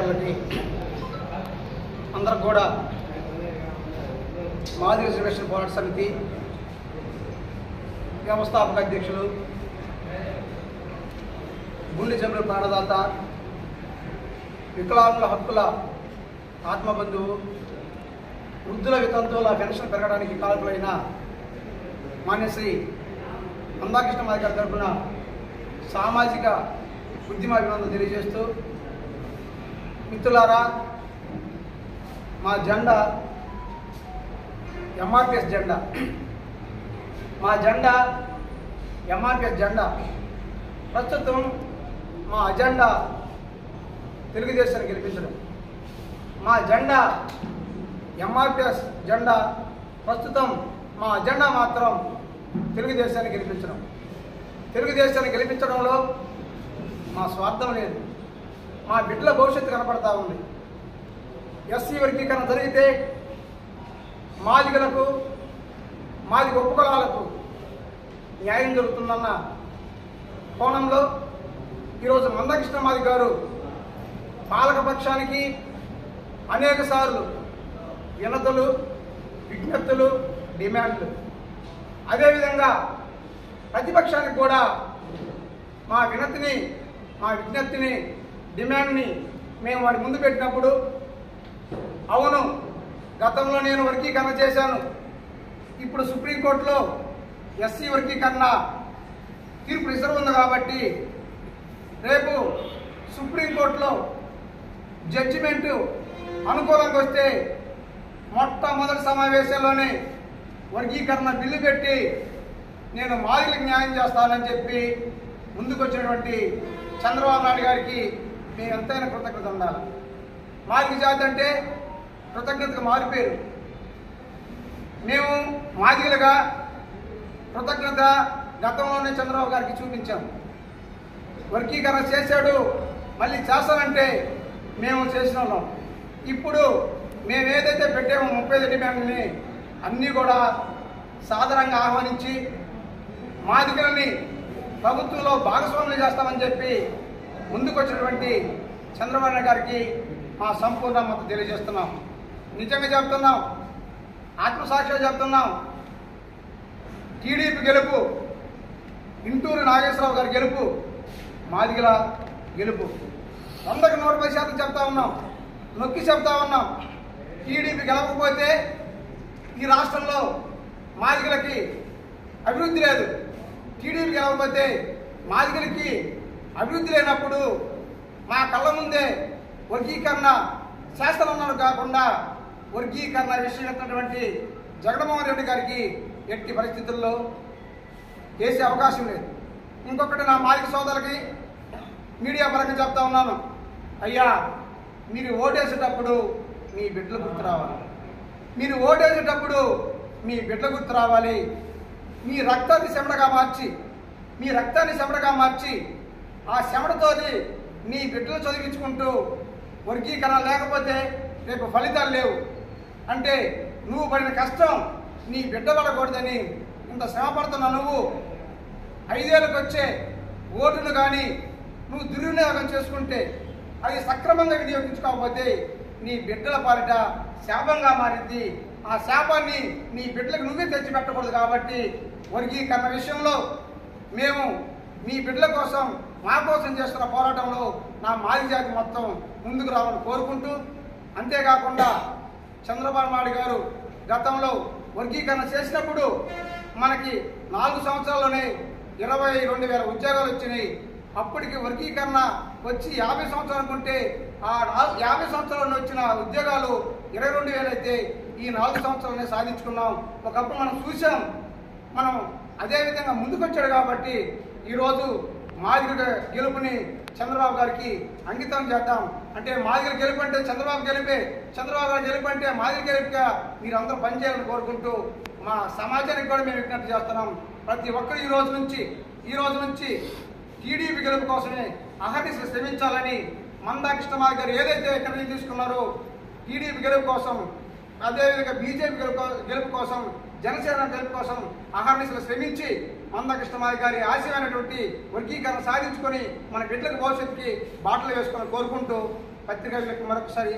సోదరులకి అందరికి కూడా మాదిగ రిజర్వేషన్ పోరాట సమితి వ్యవస్థాపక అధ్యక్షులు, గుండె జబ్బుల ప్రాణదాత, వికలాంగుల హక్కుల ఆత్మబంధువు, వృద్ధుల వితంతువుల పెన్షన్ పెరగడానికి కారకులైన మాన్యశ్రీ మందాకృష్ణ మాదిగ గారి తరపున సామాజిక ఉద్యమాభినందనలు తెలియజేస్తూ, మిత్రులారా, మా జెండా ఎంఆర్పిఎస్ జెండా. మా జెండా ఎంఆర్పిఎస్ జెండా. ప్రస్తుతం మా అజెండా తెలుగుదేశాన్ని గెలిపించడం. మా జెండా ఎంఆర్పిఎస్ జెండా. ప్రస్తుతం మా అజెండా మాత్రం తెలుగుదేశాన్ని గెలిపించడం. తెలుగుదేశాన్ని గెలిపించడంలో మా స్వార్థం లేదు. మా బిడ్డల భవిష్యత్తు కనపడతా ఉంది. ఎస్సీ వర్గీకరణ జరిగితే మాదిగలకు, మాదిగ ఉపకులాలకు న్యాయం జరుగుతుందన్న కోణంలో ఈరోజు మందకృష్ణ మాదిగ గారు పాలకపక్షానికి అనేక సార్లు వినతులు, విజ్ఞప్తులు, డిమాండ్లు, అదేవిధంగా ప్రతిపక్షానికి కూడా మా వినతిని, మా విజ్ఞప్తిని, డిమాండ్ని మేము వారి ముందు పెట్టినప్పుడు, అవును గతంలో నేను వర్గీకరణ చేశాను, ఇప్పుడు సుప్రీంకోర్టులో ఎస్సీ వర్గీకరణ తీర్పు రిజర్వ్ ఉంది కాబట్టి రేపు సుప్రీంకోర్టులో జడ్జిమెంటు అనుకూలంగా వస్తే మొట్టమొదటి సమావేశంలోనే వర్గీకరణ బిల్లు పెట్టి నేను మాదిగలకు న్యాయం చేస్తానని చెప్పి ముందుకొచ్చినటువంటి చంద్రబాబు నాయుడు గారికి మేము ఎంతైనా కృతజ్ఞత ఉండాలి. మాదిగ జాతి అంటే కృతజ్ఞతగా మారిపోయారు. మేము మాదిగలుగా కృతజ్ఞత గతంలోనే చంద్రబాబు గారికి చూపించాం. వర్గీకరణ చేశాడు, మళ్ళీ చేస్తానంటే మేము చేసిన వాళ్ళం. ఇప్పుడు మేము ఏదైతే పెట్టామో 35 డిమాండ్ని అన్నీ కూడా సాధారణంగా ఆహ్వానించి మాదిగల్ని ప్రభుత్వంలో భాగస్వాములు చేస్తామని చెప్పి ముందుకొచ్చినటువంటి చంద్రబాబు నాయుడు గారికి మా సంపూర్ణ మద్దతు తెలియజేస్తున్నాం. నిజంగా చెప్తున్నాం, ఆత్మసాక్షిగా చెప్తున్నాం. టీడీపీ గెలుపు, ఇంటూరు నాగేశ్వరరావు గారి గెలుపు, మాదిగల గెలుపు. 100కి 100% చెప్తా ఉన్నాం, నొక్కి చెప్తా ఉన్నాం. టీడీపీ గెలవకపోతే ఈ రాష్ట్రంలో మాదిగలకి అభివృద్ధి లేదు. టీడీపీ గెలవకపోతే మాదిగలకి అభివృద్ధి లేనప్పుడు మా కళ్ళ ముందే వర్గీకరణ శాస్త్రన్నాడు కాకుండా వర్గీకరణ విషయం ఎత్తినటువంటి జగన్మోహన్ రెడ్డి గారికి ఎట్టి పరిస్థితుల్లో చేసే అవకాశం లేదు. ఇంకొకటి నా మాదిగ సోదరులకి మీడియా పరంగా చెప్తా ఉన్నాను, అయ్యా మీరు ఓటేసేటప్పుడు మీ బిడ్డలు గుర్తు రావాలి. మీరు ఓటేసేటప్పుడు మీ బిడ్డలు గుర్తు రావాలి. మీ రక్తాన్ని చెమటగా మార్చి, మీ రక్తాన్ని చెమటగా మార్చి ఆ చెమటతోని నీ బిడ్డలు చదివించుకుంటూ వర్గీకరణ లేకపోతే రేపు ఫలితాలు లేవు అంటే నువ్వు పడిన కష్టం నీ బిడ్డ పడకూడదని ఇంత శ్రమ పడుతున్నా. నువ్వు 5 ఏళ్ళకి వచ్చే ఓటును కానీ నువ్వు దుర్వినియోగం చేసుకుంటే, అది సక్రమంగా వినియోగించుకోకపోతే నీ బిడ్డల పాలిట శాపంగా మారింది. ఆ శాపాన్ని నీ బిడ్డలకు నువ్వే తెచ్చిపెట్టకూడదు. కాబట్టి వర్గీకరణ విషయంలో మేము మీ బిడ్డల కోసం, మా కోసం చేస్తున్న పోరాటంలో నా మాదిగ జాతి మొత్తం ముందుకు రావాలని కోరుకుంటూ, అంతేకాకుండా చంద్రబాబు నాయుడు గారు గతంలో వర్గీకరణ చేసినప్పుడు మనకి 4 సంవత్సరాల్లోనే 22,000 ఉద్యోగాలు వచ్చినాయి. అప్పటికి వర్గీకరణ వచ్చి 50 సంవత్సరాలు అనుకుంటే ఆ 50 సంవత్సరాల్లో వచ్చిన ఉద్యోగాలు 22,000 అయితే ఈ 4 సంవత్సరాలనే సాధించుకున్నాం. ఒకప్పుడు మనం చూసాం. మనం అదేవిధంగా ముందుకొచ్చాడు కాబట్టి ఈరోజు మాదిగ గెలుపుని చంద్రబాబు గారికి అంకితం చేద్దాం. అంటే మాదిగ గెలుపు అంటే చంద్రబాబు గెలిపే, చంద్రబాబు గారు గెలుపు అంటే మాదిగ గెలుపుగా మీరందరూ పనిచేయాలని కోరుకుంటూ మా సమాజానికి కూడా మేము విజ్ఞప్తి చేస్తున్నాం. ప్రతి ఒక్కరు ఈ రోజు నుంచి టీడీపీ గెలుపు కోసమే అహర్నిశలు శ్రమించాలని మందాకృష్ణ మాదిగ గారు ఏదైతే నిర్ణయం తీసుకున్నారో టీడీపీ గెలుపు కోసం, అదేవిధంగా బీజేపీ గెలుపు కోసం, జనసేన గెలుపు కోసం అహర్నిశలు శ్రమించి మందాకృష్ణ మాదిగ గారి ఆశయమైనటువంటి వర్గీకరణ సాధించుకొని మన బిడ్డలకు భవిష్యత్తుకి బాటలు వేసుకొని కోరుకుంటూ పత్రికలకు మరొకసారి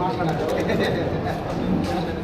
మాట్లాడాలి.